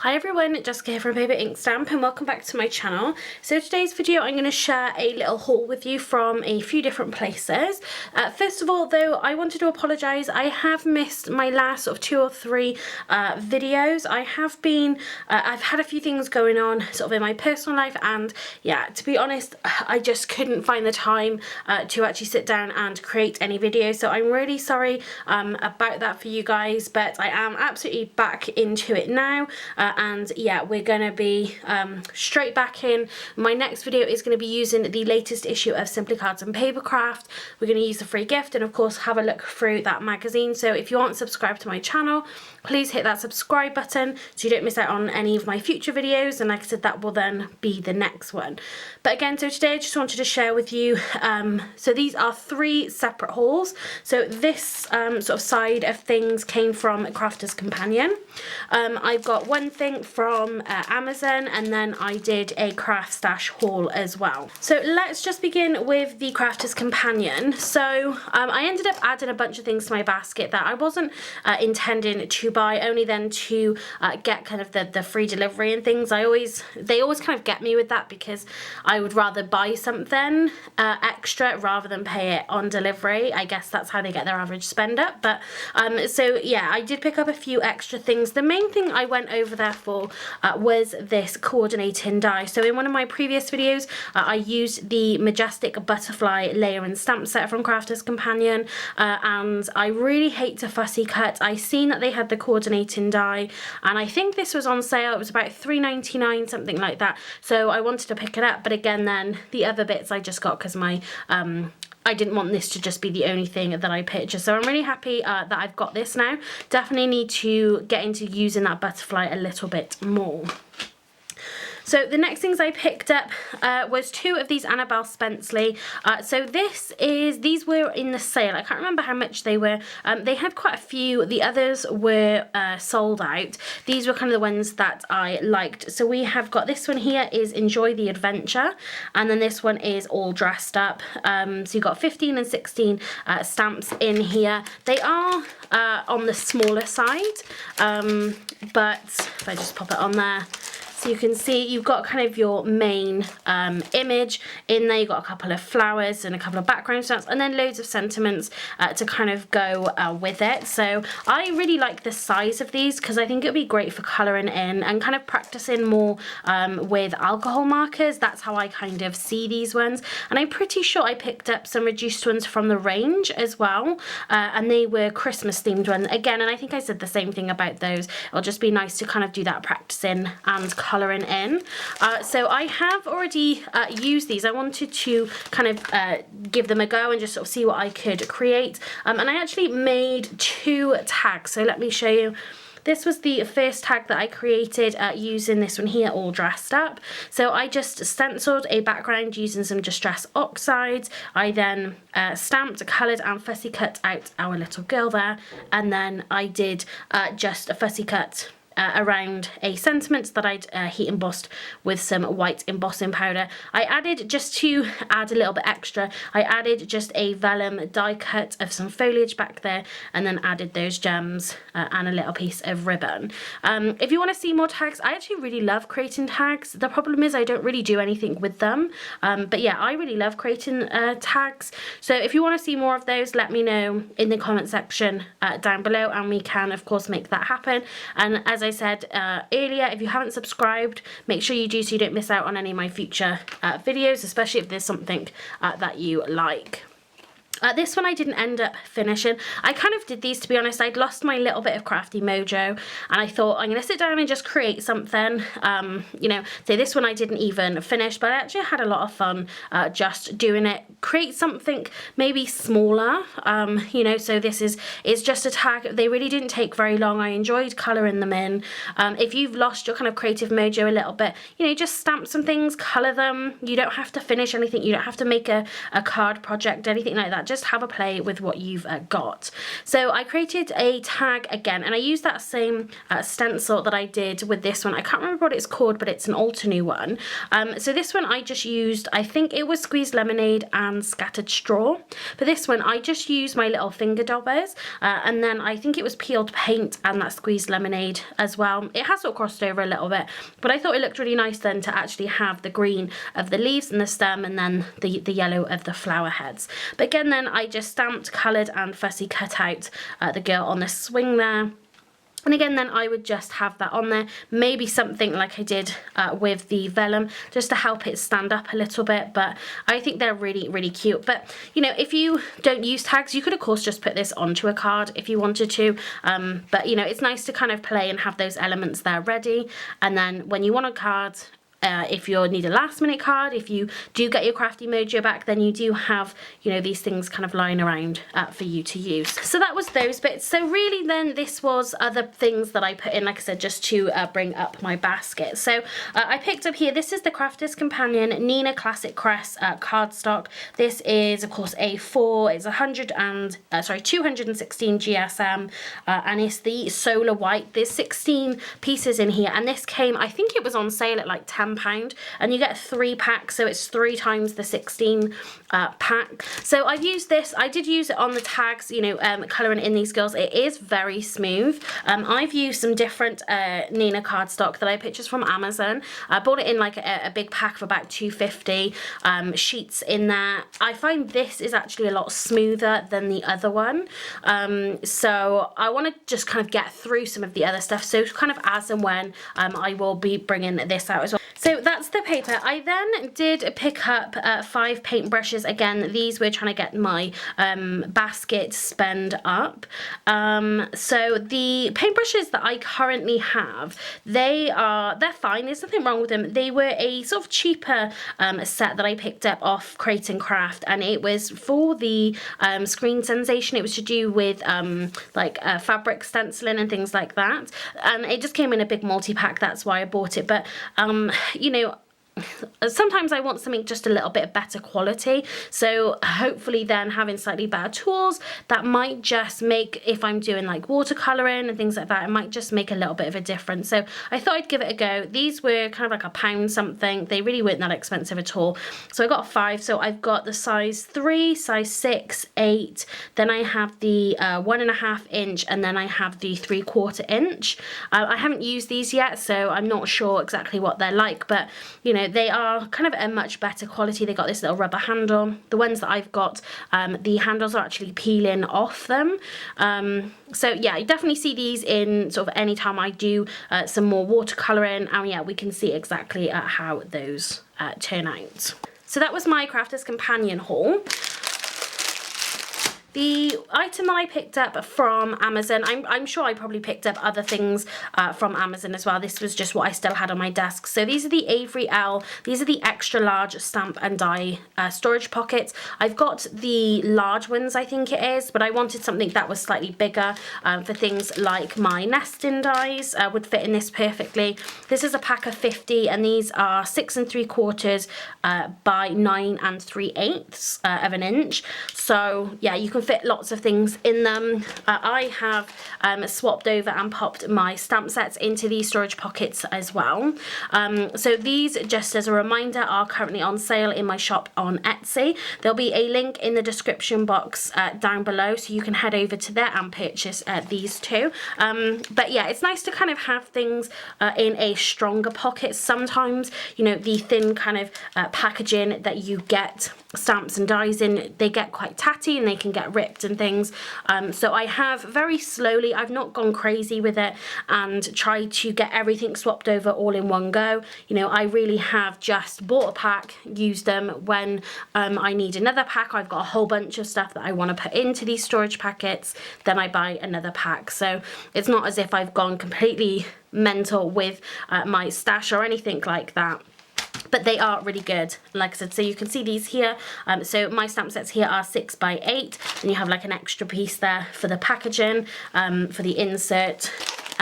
Hi everyone, Jessica here from Paper Ink Stamp and welcome back to my channel. So today's video I'm going to share a little haul with you from a few different places. First of all though, I wanted to apologise. I have missed my last sort of 2 or 3 videos. I've had a few things going on sort of in my personal life, and yeah, to be honest, I just couldn't find the time to actually sit down and create any videos. So I'm really sorry about that for you guys, but I am absolutely back into it now. And yeah, we're gonna be straight back in. My next video is going to be using the latest issue of Simply Cards and Papercraft. We're going to use the free gift and of course have a look through that magazine. So if you aren't subscribed to my channel, please hit that subscribe button so you don't miss out on any of my future videos, and like I said, that will then be the next one. But again, so today I just wanted to share with you, so these are 3 separate hauls. So this sort of side of things came from Crafter's Companion. I've got one thing from Amazon, and then I did a craft stash haul as well. So let's just begin with the Crafter's Companion. So I ended up adding a bunch of things to my basket that I wasn't intending to buy, only then to get kind of the free delivery and things. They always kind of get me with that, because I would rather buy something extra rather than pay it on delivery. I guess that's how they get their average spend up. But so yeah, I did pick up a few extra things. The main thing I went over there for was this coordinating die. So in one of my previous videos I used the Majestic Butterfly layer and stamp set from Crafter's Companion, and I really hate to fussy cut. I seen that they had the coordinating die, and I think this was on sale. It was about $3.99, something like that, so I wanted to pick it up. But again, then the other bits I just got because my I didn't want this to just be the only thing that I purchased. So I'm really happy that I've got this now. Definitely need to get into using that butterfly a little bit more. So the next things I picked up was 2 of these Annabelle Spenceley. So these were in the sale. I can't remember how much they were. They had quite a few. The others were sold out. These were kind of the ones that I liked. So we have got this one here is Enjoy the Adventure, and then this one is All Dressed Up. So you've got 15 and 16 stamps in here. They are on the smaller side, but if I just pop it on there, so you can see you've got kind of your main image in there. You've got a couple of flowers and a couple of background stamps, and then loads of sentiments to kind of go with it. So I really like the size of these because I think it would be great for colouring in and kind of practicing more with alcohol markers. That's how I kind of see these ones. And I'm pretty sure I picked up some reduced ones from the range as well, and they were Christmas themed ones again. And I think I said the same thing about those. It'll just be nice to kind of do that practicing and colouring in. So I have already used these. I wanted to kind of give them a go and just sort of see what I could create. And I actually made 2 tags. So let me show you. This was the first tag that I created using this one here, All Dressed Up. So I just stenciled a background using some Distress Oxides. I then stamped, coloured and fussy cut out our little girl there. And then I did just a fussy cut around a sentiment that I'd heat embossed with some white embossing powder. I added, just to add a little bit extra, I added just a vellum die cut of some foliage back there, and then added those gems and a little piece of ribbon. If you want to see more tags, I actually really love creating tags. The problem is I don't really do anything with them, but yeah, I really love creating tags. So if you want to see more of those, let me know in the comment section down below, and we can of course make that happen. And as I said earlier, if you haven't subscribed, make sure you do so you don't miss out on any of my future videos, especially if there's something that you like. This one I didn't end up finishing. I kind of did these, to be honest. I'd lost my little bit of crafty mojo, and I thought I'm going to sit down and just create something. You know, so this one I didn't even finish, but I actually had a lot of fun just doing it. Create something maybe smaller, you know, so this is just a tag. They really didn't take very long. I enjoyed colouring them in. If you've lost your kind of creative mojo a little bit, you know, just stamp some things, colour them. You don't have to finish anything. You don't have to make a card project, anything like that. that. Just have a play with what you've got. So I created a tag again, and I used that same stencil that I did with this one. I can't remember what it's called, but it's an Altenew one. So this one I just used, I think it was squeezed lemonade and scattered straw. For this one, I just used my little finger daubers, and then I think it was peeled paint and that squeezed lemonade as well. It has sort of crossed over a little bit, but I thought it looked really nice then to actually have the green of the leaves and the stem, and then the yellow of the flower heads. But again, then I just stamped, coloured and fussy cut out the girl on the swing there. And again, then I would just have that on there, maybe something like I did with the vellum, just to help it stand up a little bit. But I think they're really, really cute. But, you know, if you don't use tags, you could, of course, just put this onto a card if you wanted to. But, you know, it's nice to kind of play and have those elements there ready. And then when you want a card, if you need a last minute card, if you do get your Crafty Mojo back, then you do have, you know, these things kind of lying around for you to use. So that was those bits. So really then this was other things that I put in, like I said, just to bring up my basket. So I picked up here, this is the Crafter's Companion Nina Classic Crest cardstock. This is of course A4, it's 216 GSM, and it's the Solar White. There's 16 pieces in here, and this came, I think it was on sale at like £10, and you get 3 packs, so it's 3 times the 16 pack. So I've used this, I did use it on the tags, you know, colouring in these girls. It is very smooth. I've used some different Nina cardstock that I purchased from Amazon. I bought it in like a big pack of about 250 sheets in there. I find this is actually a lot smoother than the other one. So I want to just kind of get through some of the other stuff, so kind of as and when I will be bringing this out as well. So that's the paper. I then did pick up 5 paintbrushes. Again, these were trying to get my basket spend up. So the paintbrushes that I currently have, they're fine. There's nothing wrong with them. They were a sort of cheaper set that I picked up off Crate and Craft, and it was for the Screen Sensation. It was to do with like fabric stenciling and things like that, and it just came in a big multi-pack. That's why I bought it. But you know, sometimes I want something just a little bit better quality, so hopefully then having slightly better tools, that might just make, if I'm doing like watercolouring and things like that, it might just make a little bit of a difference. So I thought I'd give it a go. These were kind of like £1 something. They really weren't that expensive at all. So I got 5. So I've got the size 3, size 6, 8, then I have the 1.5 inch, and then I have the 3/4 inch. I haven't used these yet, so I'm not sure exactly what they're like, but you know, they are kind of a much better quality. They got this little rubber handle. The ones that I've got, the handles are actually peeling off them. So yeah, you definitely see these in sort of any time I do some more watercolouring, and yeah, we can see exactly how those turn out. So that was my Crafter's Companion haul. The item that I picked up from Amazon, I'm sure I probably picked up other things from Amazon as well. This was just what I still had on my desk. So these are the Avery Elle. These are the extra large stamp and die storage pockets. I've got the large ones, I think it is, but I wanted something that was slightly bigger for things like my nesting dies would fit in this perfectly. This is a pack of 50, and these are 6 3/4 by 9 3/8 of an inch. So yeah, you can fit lots of things in them. I have swapped over and popped my stamp sets into these storage pockets as well. So these, just as a reminder, are currently on sale in my shop on Etsy. There'll be a link in the description box down below, so you can head over to there and purchase these too. But yeah, it's nice to kind of have things in a stronger pocket. Sometimes, you know, the thin kind of packaging that you get stamps and dies in, they get quite tatty and they can get ripped and things. So I have very slowly, I've not gone crazy with it and tried to get everything swapped over all in one go. You know, I really have just bought a pack, used them. When I need another pack, I've got a whole bunch of stuff that I want to put into these storage packets, then I buy another pack. So it's not as if I've gone completely mental with my stash or anything like that. But they are really good, like I said. So you can see these here. So my stamp sets here are 6 by 8, and you have like an extra piece there for the packaging, for the insert.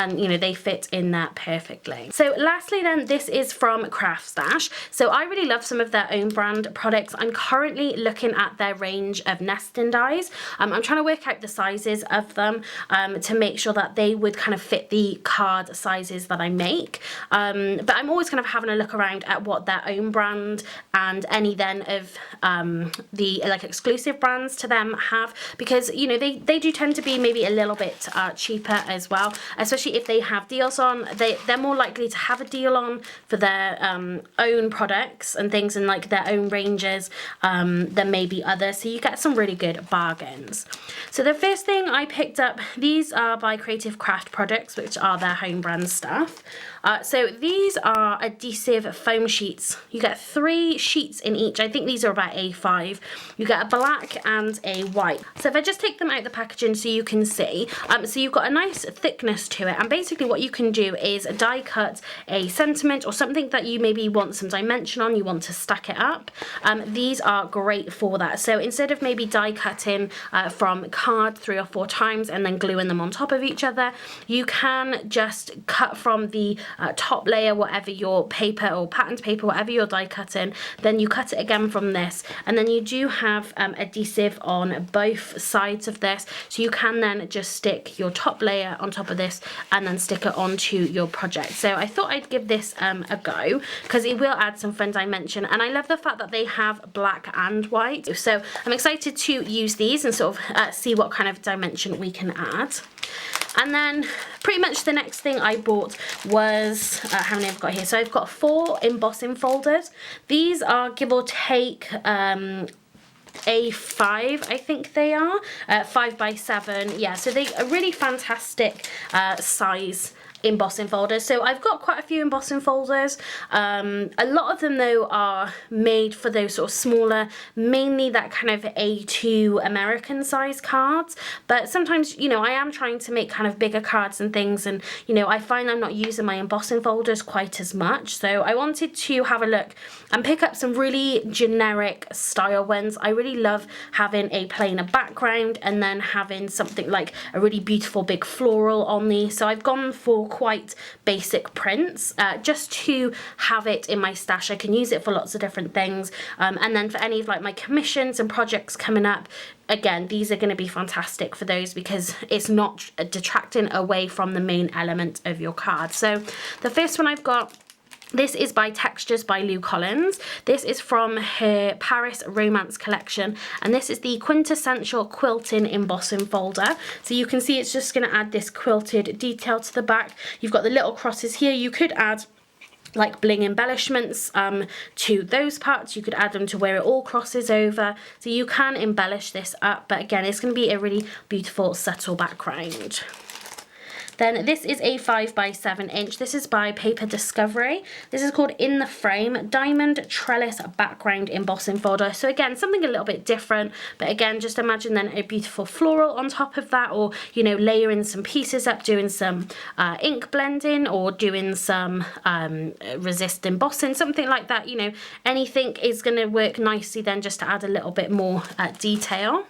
and you know, they fit in there perfectly. So lastly then, this is from Craft Stash. So I really love some of their own brand products. I'm currently looking at their range of nesting dies. I'm trying to work out the sizes of them to make sure that they would kind of fit the card sizes that I make. But I'm always kind of having a look around at what their own brand and any then of the like exclusive brands to them have, because you know, they do tend to be maybe a little bit cheaper as well, especially if they have deals on. They're more likely to have a deal on for their own products and things, and like their own ranges than maybe others, so you get some really good bargains. So the first thing I picked up, these are by Creative Craft Products, which are their home brand stuff. So these are adhesive foam sheets. You get 3 sheets in each. I think these are about A5. You get a black and a white. So if I just take them out the packaging so you can see, so you've got a nice thickness to it, and basically what you can do is die cut a sentiment or something that you maybe want some dimension on, you want to stack it up. These are great for that. So instead of maybe die cutting from card 3 or 4 times and then gluing them on top of each other, you can just cut from the top layer, whatever your paper or patterned paper, whatever you're die cutting, then you cut it again from this, and then you do have adhesive on both sides of this, so you can then just stick your top layer on top of this and then stick it onto your project. So I thought I'd give this a go because it will add some fun dimension, and I love the fact that they have black and white, so I'm excited to use these and sort of see what kind of dimension we can add. And then pretty much the next thing I bought was, how many I've got here? So I've got 4 embossing folders. These are give or take A5, I think they are, 5 by 7. Yeah, so they are really fantastic size embossing folders. So I've got quite a few embossing folders. A lot of them though are made for those sort of smaller, mainly that kind of A2 American size cards, but sometimes, you know, I am trying to make kind of bigger cards and things, and you know, I find I'm not using my embossing folders quite as much, so I wanted to have a look and pick up some really generic style ones. I really love having a plainer background and then having something like a really beautiful big floral on these, so I've gone for quite basic prints just to have it in my stash. I can use it for lots of different things, and then for any of like my commissions and projects coming up, again, these are going to be fantastic for those because it's not detracting away from the main element of your card. So the first one I've got, this is by Textures by Lou Collins. This is from her Paris Romance collection, and this is the quintessential quilting embossing folder. So you can see it's just going to add this quilted detail to the back. You've got the little crosses here. You could add like bling embellishments to those parts. You could add them to where it all crosses over. So you can embellish this up, but again, it's going to be a really beautiful, subtle background. Then this is a 5 by 7 inch. This is by Paper Discovery. This is called In the Frame Diamond Trellis Background Embossing Folder. So again, something a little bit different, but again, just imagine then a beautiful floral on top of that, or you know, layering some pieces up, doing some ink blending, or doing some resist embossing, something like that. You know, anything is going to work nicely then just to add a little bit more detail.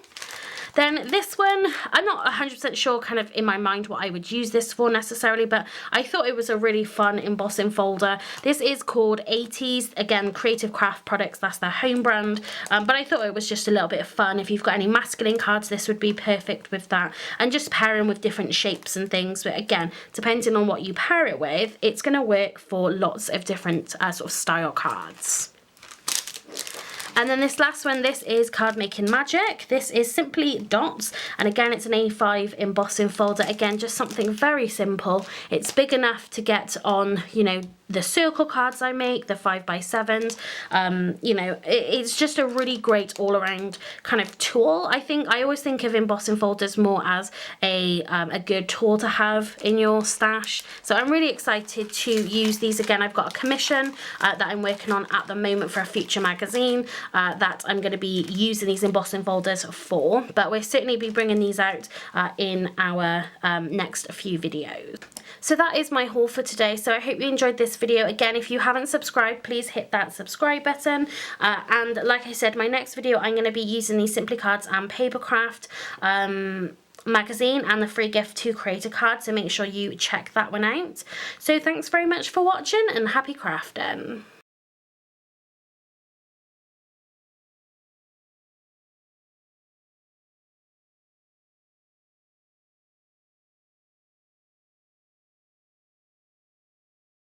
Then this one, I'm not 100% sure kind of in my mind what I would use this for necessarily, but I thought it was a really fun embossing folder. This is called 80s, again, Creative Craft Products, that's their home brand, but I thought it was just a little bit of fun. If you've got any masculine cards, this would be perfect with that, and just pairing with different shapes and things, but again, depending on what you pair it with, it's going to work for lots of different sort of style cards. And then this last one, this is Card Making Magic. This is simply dots, and again, it's an A5 embossing folder. Again, just something very simple. It's big enough to get on, you know, the circle cards I make, the 5 by 7s. You know, it's just a really great all-around kind of tool. I think I always think of embossing folders more as a good tool to have in your stash. So I'm really excited to use these. Again, I've got a commission that I'm working on at the moment for a future magazine that I'm going to be using these embossing folders for, but we'll certainly be bringing these out in our next few videos. So that is my haul for today. So I hope you enjoyed this video. Again, if you haven't subscribed, please hit that subscribe button. And like I said, my next video, I'm going to be using these Simply Cards and Papercraft. magazine and the free gift to creator card, so make sure you check that one out. So thanks very much for watching and happy crafting.